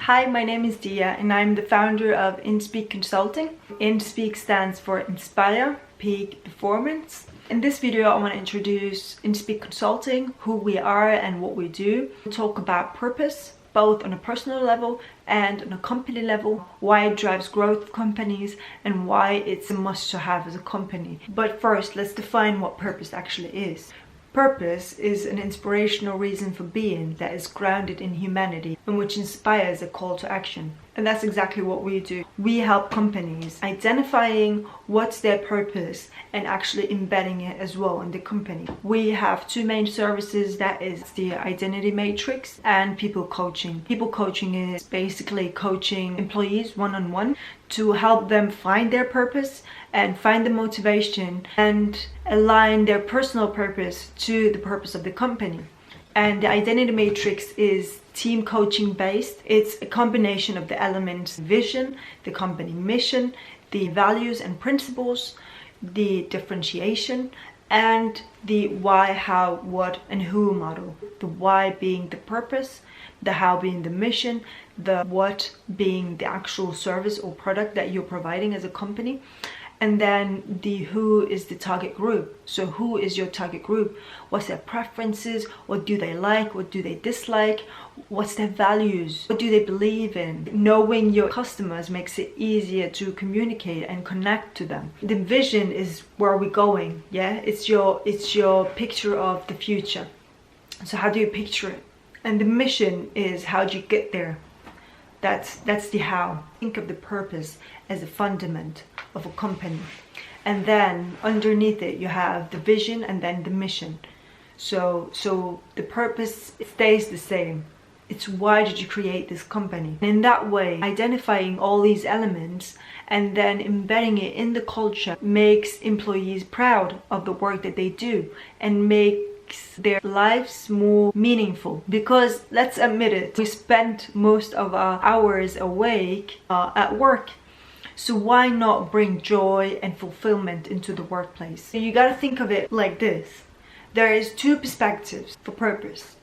Hi, my name is Dia and I'm the founder of InSpeak Consulting. InSpeak stands for Inspire, Peak, Performance. In this video, I want to introduce InSpeak Consulting, who we are and what we do. We'll talk about purpose, both on a personal level and on a company level, why it drives growth of companies and why it's a must to have as a company. But first, let's define what purpose actually is. Purpose is an inspirational reason for being that is grounded in humanity and which inspires a call to action. And that's exactly what we do. We help companies identifying what's their purpose and actually embedding it as well in the company. We have two main services, that is the identity matrix and people coaching. People coaching is basically coaching employees one-on-one to help them find their purpose and find the motivation and align their personal purpose to the purpose of the company. And the identity matrix is team coaching based. It's a combination of the elements: vision, the company mission, the values and principles, the differentiation, and the why, how, what, and who model. The why being the purpose, the how being the mission, the what being the actual service or product that you're providing as a company. And then the who is the target group. So who is your target group? What's their preferences? What do they like? What do they dislike? What's their values? What do they believe in? Knowing your customers makes it easier to communicate and connect to them. The vision is where we're going. Yeah, it's your picture of the future. So how do you picture it? And the mission is how do you get there? That's the how. Think of the purpose as a fundament of a company, and then underneath it you have the vision and then the mission. So the purpose stays the same. It's why did you create this company? And in that way, identifying all these elements and then embedding it in the culture makes employees proud of the work that they do and makes their lives more meaningful. Because let's admit it, we spend most of our hours awake at work. So why not bring joy and fulfillment into the workplace? So you got to think of it like this. There is two perspectives for purpose.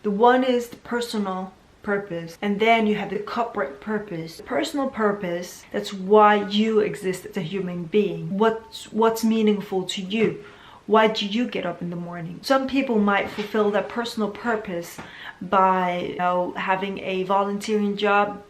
The one is the personal purpose, and then you have the corporate purpose. The personal purpose, that's why you exist as a human being. What's meaningful to you? Why do you get up in the morning? Some people might fulfill their personal purpose by having a volunteering job,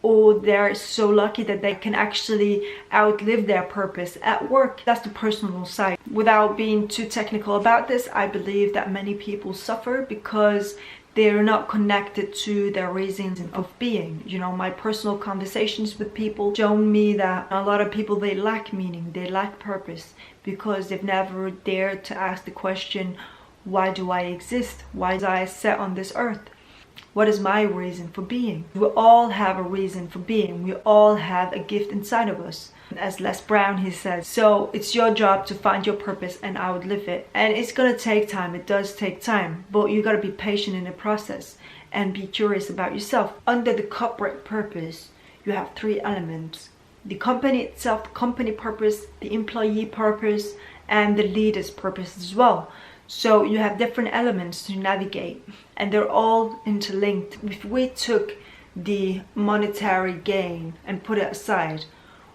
or they're so lucky that they can actually outlive their purpose at work. That's the personal side. Without being too technical about this, I believe that many people suffer because they're not connected to their reasons of being. You know, my personal conversations with people show me that a lot of people, they lack meaning, they lack purpose because they've never dared to ask the question, why do I exist? Why was I set on this earth? What is my reason for being? We all have a reason for being. We all have a gift inside of us. As Les Brown, he says, so it's your job to find your purpose and outlive it. And it's gonna take time. It does take time, but you gotta be patient in the process and be curious about yourself. Under the corporate purpose, you have three elements: the company itself, the company purpose, the employee purpose, and the leader's purpose as well. So you have different elements to navigate and they're all interlinked. If we took the monetary gain and put it aside,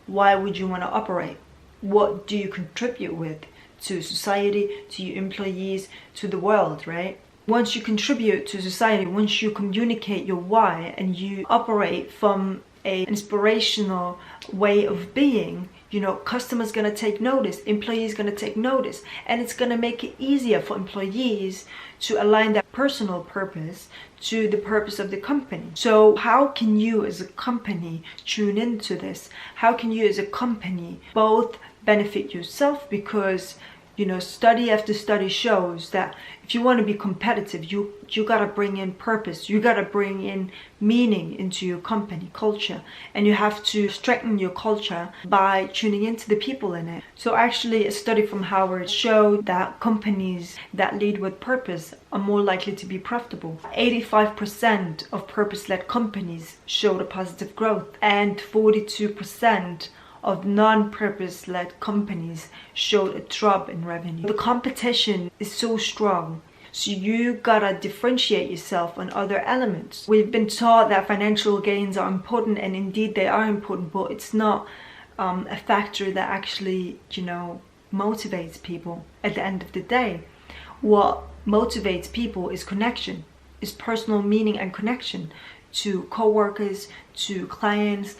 why would you want to operate? What do you contribute with to society, to your employees, to the world, right? Once you contribute to society, once you communicate your why and you operate from an inspirational way of being, you know, customers gonna take notice, employees gonna take notice, and it's gonna make it easier for employees to align their personal purpose to the purpose of the company. So how can you as a company tune into this? How can you as a company both benefit yourself? Because, you know, study after study shows that if you want to be competitive, you got to bring in purpose. You got to bring in meaning into your company culture, and you have to strengthen your culture by tuning into the people in it. So actually, a study from Harvard showed that companies that lead with purpose are more likely to be profitable. 85% of purpose-led companies showed a positive growth, and 42% of non-purpose-led companies showed a drop in revenue. The competition is so strong. So you gotta differentiate yourself on other elements. We've been taught that financial gains are important, and indeed they are important, but it's not a factor that actually, motivates people at the end of the day. What motivates people is connection, is personal meaning and connection to co-workers, to clients,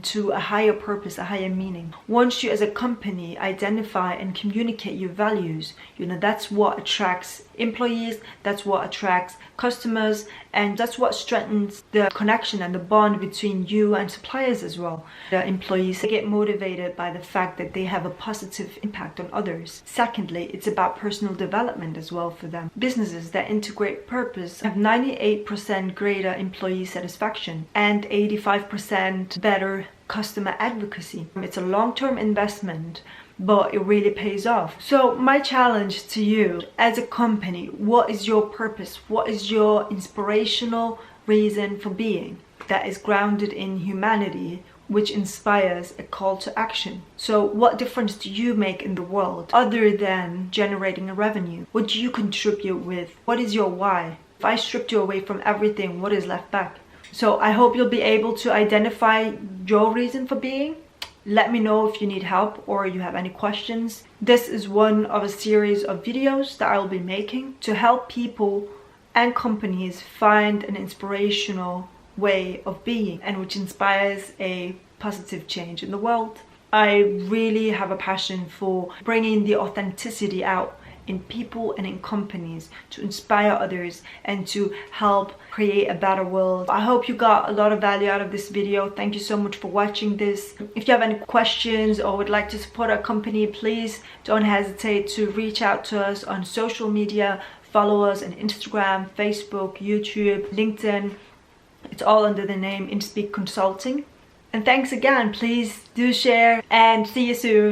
to a higher purpose, a higher meaning. Once you as a company identify and communicate your values, that's what attracts employees, that's what attracts customers, and that's what strengthens the connection and the bond between you and suppliers as well. The employees get motivated by the fact that they have a positive impact on others. Secondly, it's about personal development as well for them. Businesses that integrate purpose have 98% greater employee satisfaction and 85% better customer advocacy. It's a long-term investment, but it really pays off. So my challenge to you as a company, what is your purpose? What is your inspirational reason for being that is grounded in humanity, which inspires a call to action? So what difference do you make in the world other than generating a revenue? What do you contribute with? What is your why? If I stripped you away from everything, what is left back? So I hope you'll be able to identify your reason for being. Let me know if you need help or you have any questions. This is one of a series of videos that I will be making to help people and companies find an inspirational way of being, and which inspires a positive change in the world. I really have a passion for bringing the authenticity out in people and in companies to inspire others and to help create a better world. I hope you got a lot of value out of this video. Thank you so much for watching this. If you have any questions or would like to support our company, please don't hesitate to reach out to us on social media. Follow us on Instagram, Facebook, YouTube, LinkedIn. It's all under the name InSpeak Consulting. And thanks again. Please do share and see you soon.